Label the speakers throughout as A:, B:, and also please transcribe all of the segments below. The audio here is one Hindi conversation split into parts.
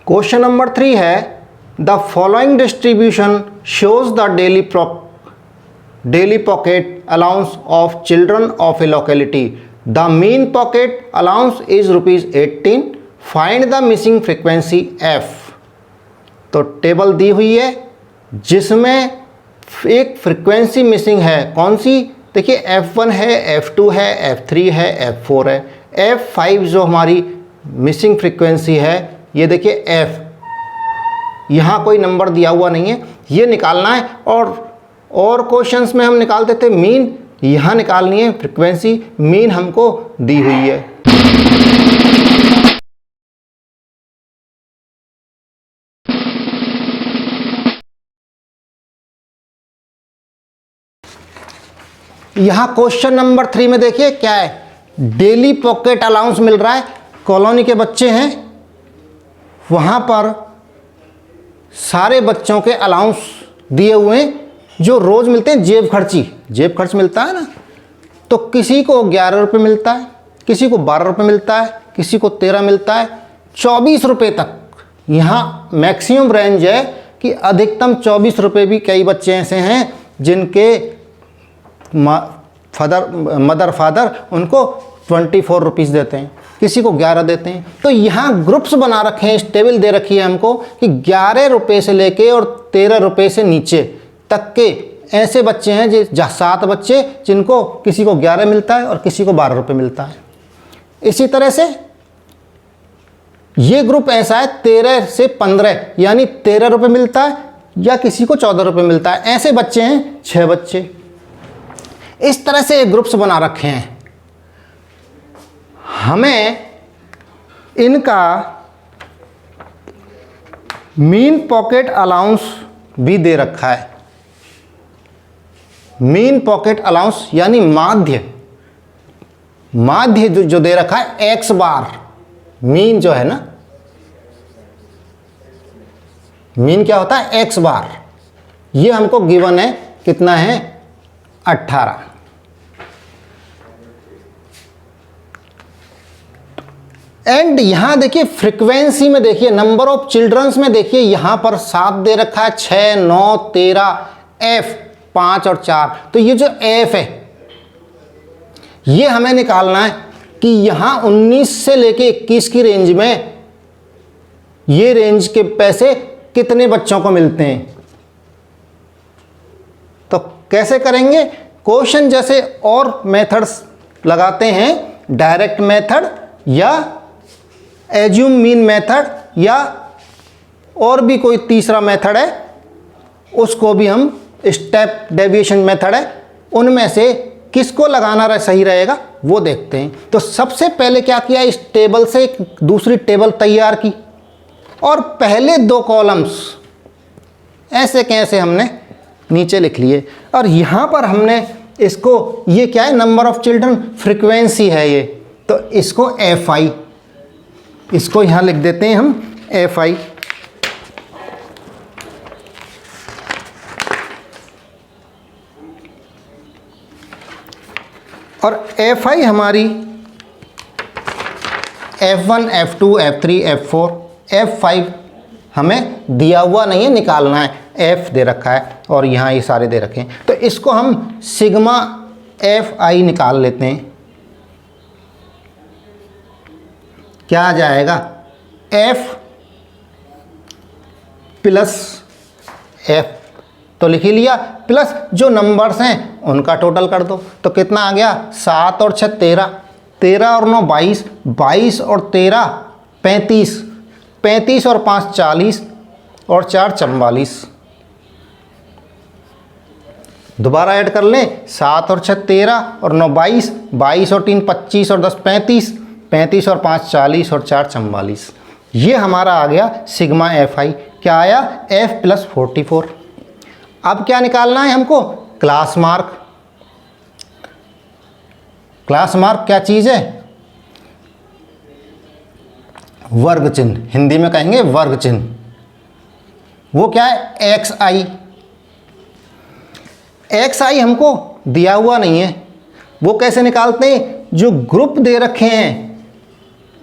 A: क्वेश्चन नंबर 3 है the following distribution shows the daily pocket allowance of children of A locality. The mean pocket allowance is ₹18। Find the missing frequency F. तो टेबल दी हुई है जिसमें एक फ्रीक्वेंसी मिसिंग है। कौन सी? देखिए F1 है, F2 है, F3 है, F4 है। F5 जो हमारी मिसिंग फ्रीक्वेंसी है, ये देखिए F, यहाँ कोई नंबर दिया हुआ नहीं है, ये निकालना है। और क्वेश्चंस में हम निकालते थे मीन, यहाँ निकालनी है फ्रीक्वेंसी। मीन हमको दी हुई है। यहाँ क्वेश्चन नंबर 3 में देखिए क्या है, डेली पॉकेट अलाउंस मिल रहा है। कॉलोनी के बच्चे हैं, वहाँ पर सारे बच्चों के अलाउंस दिए हुए हैं जो रोज़ मिलते हैं। जेब खर्च मिलता है ना, तो किसी को 11 रुपये मिलता है, किसी को 12 रुपये मिलता है, किसी को 13 मिलता है, 24 रुपये तक। यहाँ मैक्सिमम रेंज है कि अधिकतम 24 रुपये भी कई बच्चे ऐसे हैं जिनके मदर फादर उनको 24 रुपीज़ देते हैं, किसी को 11 देते हैं। तो यहाँ ग्रुप्स बना रखे हैं, इस टेबल दे रखी है हमको कि 11 रुपये से लेके और 13 रुपये से नीचे तक के ऐसे बच्चे हैं, 7 बच्चे जिनको किसी को 11 मिलता है और किसी को 12 रुपये मिलता है। इसी तरह से ये ग्रुप ऐसा है 13 से 15, यानी 13 रुपये मिलता है या किसी को 14 रुपये मिलता है। ऐसे बच्चे हैं 6 बच्चे। इस तरह से ग्रुप्स बना रखे हैं। हमें इनका मीन पॉकेट अलाउंस भी दे रखा है। मीन पॉकेट अलाउंस यानी माध्य जो दे रखा है x बार। मीन जो है ना, मीन क्या होता है? x बार। ये हमको गिवन है, कितना है? 18। एंड यहां देखिए फ्रीक्वेंसी में, देखिए नंबर ऑफ चिल्ड्रंस में, देखिए यहां पर 7 दे रखा है, 6, 9, 13, F 5 और 4। तो ये जो F है ये हमें निकालना है कि यहां 19 से लेके 21 की रेंज में ये रेंज के पैसे कितने बच्चों को मिलते हैं। तो कैसे करेंगे? क्वेश्चन जैसे और मेथड्स लगाते हैं, डायरेक्ट मेथड या एज्यूम मीन मेथड या और भी कोई तीसरा मेथड है, उसको भी हम स्टेप डेविएशन मेथड है, उनमें से किसको लगाना सही रहेगा वो देखते हैं। तो सबसे पहले क्या किया, इस टेबल से एक दूसरी टेबल तैयार की और पहले 2 कॉलम्स ऐसे कैसे हमने नीचे लिख लिए। और यहाँ पर हमने इसको, ये क्या है? नंबर ऑफ चिल्ड्रन, फ्रीक्वेंसी है ये, तो इसको FI, इसको यहाँ लिख देते हैं हम FI। और FI हमारी F1, F2, F3, F4, F5 हमें दिया हुआ नहीं है, निकालना है। F दे रखा है और यहाँ ये सारे दे रखे हैं। तो इसको हम सिग्मा FI निकाल लेते हैं। क्या आ जाएगा? F प्लस F, तो लिख ही लिया, प्लस जो नंबर्स हैं उनका टोटल कर दो। तो कितना आ गया? 7 और 6 13, 13 और 9 22, 22 और 13 35, 35 और 5 40 और 4 44। दोबारा ऐड कर लें, 7 और 6 13 और 9 22, 22 और 3 25 और 10 35, 35 और 5 40 और 4 44। ये हमारा आ गया सिग्मा FI। क्या आया? F plus 44। अब क्या निकालना है हमको? Class mark. क्लास मार्क क्या चीज़ है? वर्ग चिन्ह, हिंदी में कहेंगे वर्ग चिन्ह। वो क्या है? XI। XI हमको दिया हुआ नहीं है, वो कैसे निकालते हैं? जो ग्रुप दे रखे हैं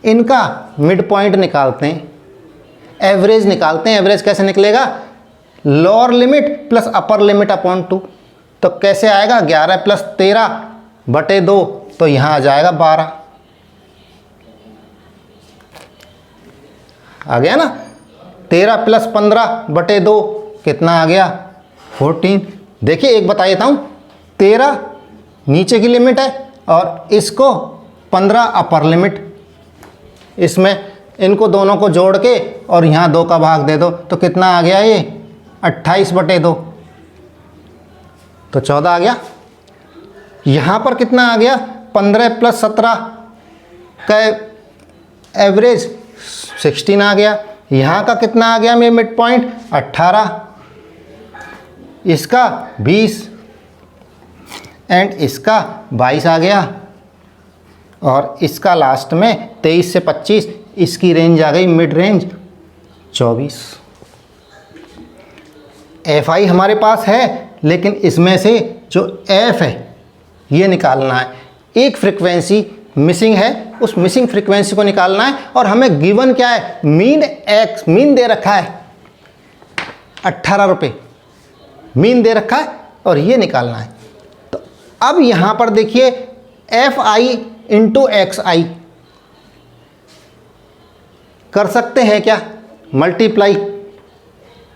A: इनका मिड पॉइंट निकालते हैं। एवरेज निकालते हैं। एवरेज कैसे निकलेगा? Lower limit plus upper limit upon 2। तो कैसे आएगा? 11 प्लस 13 बटे 2, तो यहाँ आ जाएगा 12। आ गया ना? 13 प्लस 15 बटे 2 कितना आ गया? 14। देखिए एक बता देता हूँ, 13 नीचे की लिमिट है और इसको 15 अपर लिमिट। इसमें इनको दोनों को जोड़ के और यहाँ 2 का भाग दे दो तो कितना आ गया? ये 28 बटे 2, तो 14 आ गया। यहाँ पर कितना आ गया? 15 प्लस 17 का एवरेज 16 आ गया। यहाँ का कितना आ गया? मेरे मिड पॉइंट 18, इसका 20 एंड इसका 22 आ गया और इसका लास्ट में 23 से 25, इसकी रेंज आ गई मिड रेंज 24। एफ आई हमारे पास है, लेकिन इसमें से जो एफ है ये निकालना है। एक फ्रीक्वेंसी मिसिंग है, उस मिसिंग फ्रीक्वेंसी को निकालना है और हमें गिवन क्या है? मीन दे रखा है 18 रुपये मीन दे रखा है और ये निकालना है। तो अब यहाँ पर देखिए एफ आई इंटू एक्स आई कर सकते हैं क्या? मल्टीप्लाई,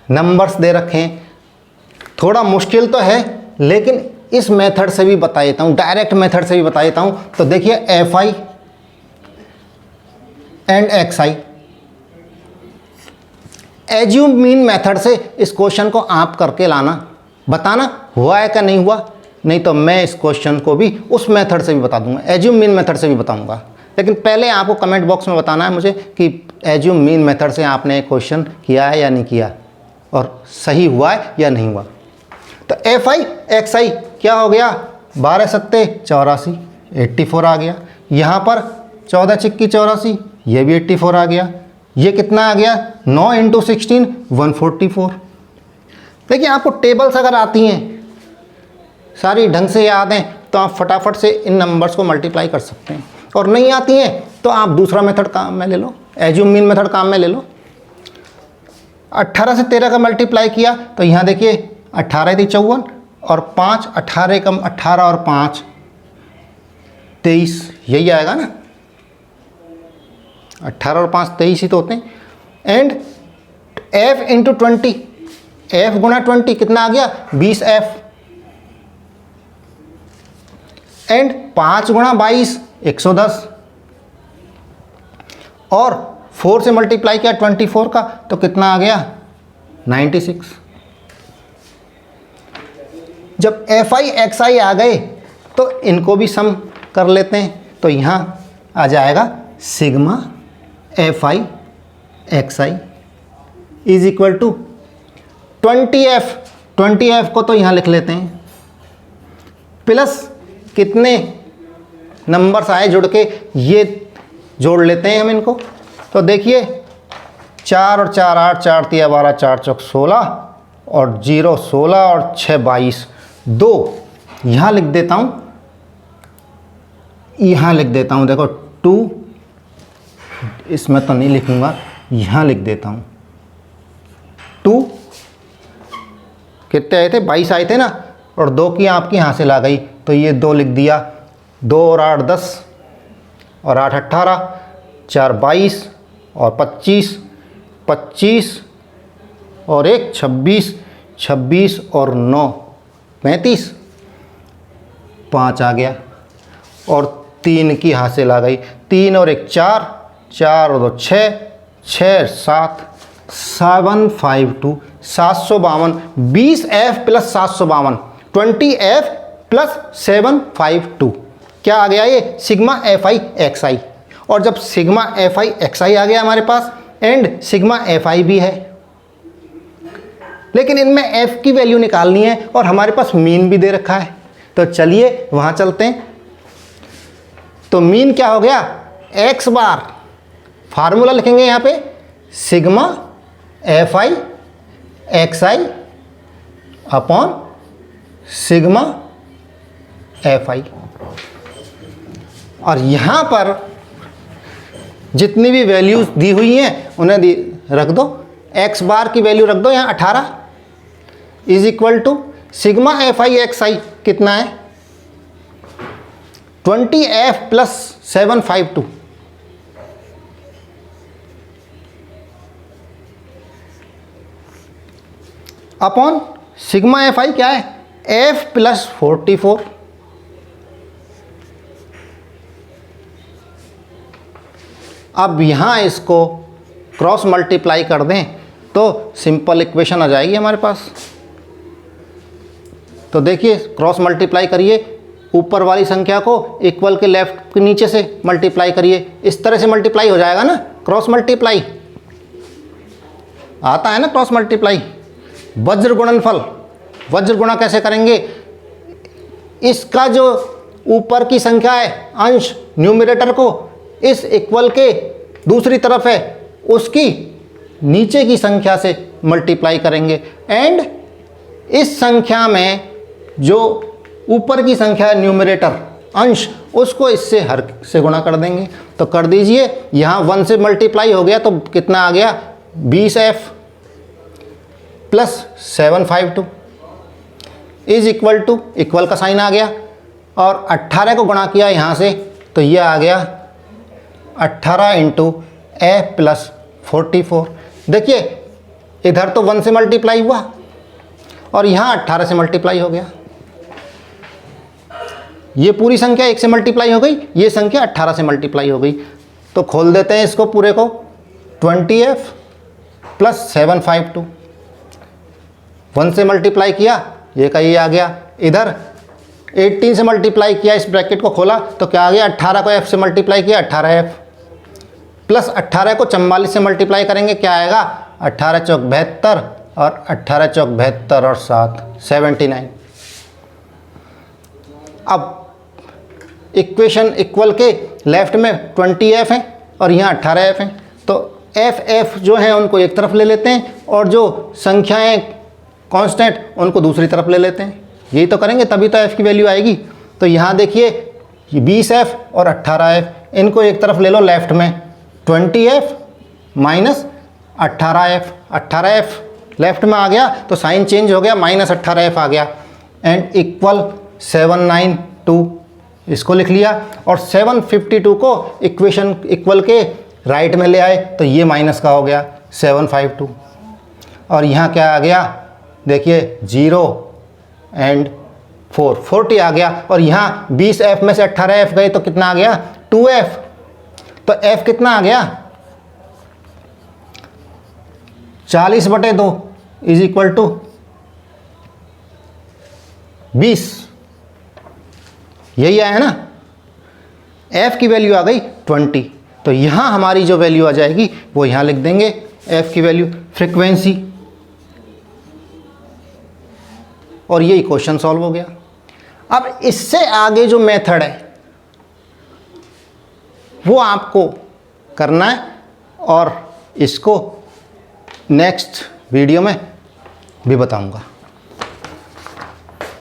A: नंबर्स दे रखे हैं, थोड़ा मुश्किल तो है लेकिन इस मेथड से भी बता देता हूँ, डायरेक्ट मेथड से भी बता देता हूँ। तो देखिए F I and x I, assume mean method से इस क्वेश्चन को आप करके लाना, बताना हुआ है क्या नहीं हुआ, नहीं तो मैं इस क्वेश्चन को भी उस मेथड से भी बता दूंगा, एज्यूम मीन मेथड से भी बताऊंगा। लेकिन पहले आपको कमेंट बॉक्स में बताना है मुझे कि एज्यूम मीन मेथड से आपने क्वेश्चन किया है या नहीं किया और सही हुआ है या नहीं हुआ। तो एफ आई एक्स आई क्या हो गया? 12 सत्ते 84, 84 आ गया। यहाँ पर 14 चिक्की 84, ये भी 84 आ गया। ये कितना आ गया? 9 इंटू 16 144। देखिए आपको टेबल्स अगर आती हैं सारी ढंग से याद हैं तो आप फटाफट से इन नंबर्स को मल्टीप्लाई कर सकते हैं, और नहीं आती हैं तो आप दूसरा मेथड काम में ले लो, एज्यूम मीन मेथड काम में ले लो। 18 से 13 का मल्टीप्लाई किया तो यहाँ देखिए 18 थी 54 और 5, 18 कम 18 और 5 23, यही आएगा ना? 18 और 5 23 ही तो होते हैं। एंड f इंटू 20, f गुणा 20 कितना आ गया? 20f। एंड 5 गुणा 22 110 और 4 से मल्टीप्लाई किया 24 का तो कितना आ गया? 96। जब एफ आई एक्स आई आ गए तो इनको भी सम कर लेते हैं, तो यहाँ आ जाएगा sigma F I x I is equal to 20f को तो यहाँ लिख लेते हैं, प्लस कितने नंबर्स आए जुड़ के ये जोड़ लेते हैं हम इनको। तो देखिए 4 और 4 8, 4 3 12, 4 चौक 16 और 0 16 और 6 22, 2 यहाँ लिख देता हूँ, यहाँ लिख देता हूँ, देखो 2 इसमें तो नहीं लिखूँगा, यहाँ लिख देता हूँ 2 कितने आए थे? 22 आए थे ना, और 2 की आपकी यहाँ से ला गई तो ये 2 लिख दिया। 2 और 8 10 और 8 18, 4 22 और 25 25 और 1 26 26 और 9 35, 5 आ गया और 3 की यहाँ से ला गई। 3 और 1 4, 4 और 2 6, 6 7 752 752, 20f प्लस 752, 20f प्लस 752 क्या आ गया? ये सिग्मा एफ आई एक्स आई। और जब सिग्मा एफ आई एक्स आई आ गया हमारे पास एंड सिग्मा एफ आई भी है, लेकिन इनमें f की वैल्यू निकालनी है और हमारे पास मीन भी दे रखा है, तो चलिए वहाँ चलते हैं। तो मीन क्या हो गया? x बार, फार्मूला लिखेंगे यहाँ पे sigma F I x I upon sigma F I, और यहाँ पर जितनी भी वैल्यूज दी हुई हैं उन्हें रख दो, एक्स बार की वैल्यू रख दो यहाँ 18 is equal to sigma F I x i कितना है 20f plus 752 upon sigma F i क्या है f प्लस 44। अब यहाँ इसको क्रॉस मल्टीप्लाई कर दें तो सिंपल इक्वेशन आ जाएगी हमारे पास। तो देखिए क्रॉस मल्टीप्लाई करिए, ऊपर वाली संख्या को इक्वल के लेफ्ट के नीचे से मल्टीप्लाई करिए, इस तरह से मल्टीप्लाई हो जाएगा ना, क्रॉस मल्टीप्लाई आता है ना, क्रॉस मल्टीप्लाई। वज्र गुणनफल, वज्र गुणा कैसे करेंगे, इसका जो ऊपर की संख्या है अंश न्यूमरेटर को इस इक्वल के दूसरी तरफ है उसकी नीचे की संख्या से मल्टीप्लाई करेंगे एंड इस संख्या में जो ऊपर की संख्या है न्यूमरेटर अंश उसको इससे हर से गुणा कर देंगे। तो कर दीजिए, यहाँ 1 से मल्टीप्लाई हो गया तो कितना आ गया 20f plus 752 is equal to, equal का साइन आ गया और 18 को गुणा किया यहाँ से तो ये आ गया 18 इंटू ए प्लस 44। देखिए इधर तो 1 से मल्टीप्लाई हुआ और यहाँ 18 से मल्टीप्लाई हो गया। ये पूरी संख्या 1 से मल्टीप्लाई हो गई, ये संख्या 18 से मल्टीप्लाई हो गई। तो खोल देते हैं इसको पूरे को, 20f प्लस 752 1 से मल्टीप्लाई किया, ये का ये आ गया। इधर 18 से मल्टीप्लाई किया, इस ब्रैकेट को खोला तो क्या आ गया, 18 को f से मल्टीप्लाई किया 18f प्लस 18 को 44 से मल्टीप्लाई करेंगे क्या आएगा 18 चौक 72 और 18 चौक 72 और 7 79। अब इक्वेशन इक्वल के लेफ्ट में 20f है और यहाँ 18f है, तो f जो हैं उनको एक तरफ ले लेते हैं और जो संख्याएं कांस्टेंट उनको दूसरी तरफ ले लेते हैं। यही तो करेंगे तभी तो f की वैल्यू आएगी। तो यहाँ देखिए ये 20f और 18f इनको एक तरफ ले लो लेफ्ट में, 20f minus 18f, 18f left में आ गया तो साइन चेंज हो गया, माइनस 18f आ गया एंड इक्वल 792 इसको लिख लिया और 752 को इक्वेशन इक्वल के राइट में ले आए तो ये माइनस का हो गया 752 और यहाँ क्या आ गया देखिए 0 एंड 40 आ गया और यहाँ 20f में से 18f गए तो कितना आ गया 2f। तो f कितना आ गया 40/2 इज इक्वल टू 20, यही आया ना, f की वैल्यू आ गई 20। तो यहाँ हमारी जो वैल्यू आ जाएगी वो यहाँ लिख देंगे f की वैल्यू फ्रीक्वेंसी और यही क्वेश्चन सॉल्व हो गया। अब इससे आगे जो मेथड है वो आपको करना है और इसको नेक्स्ट वीडियो में भी बताऊंगा।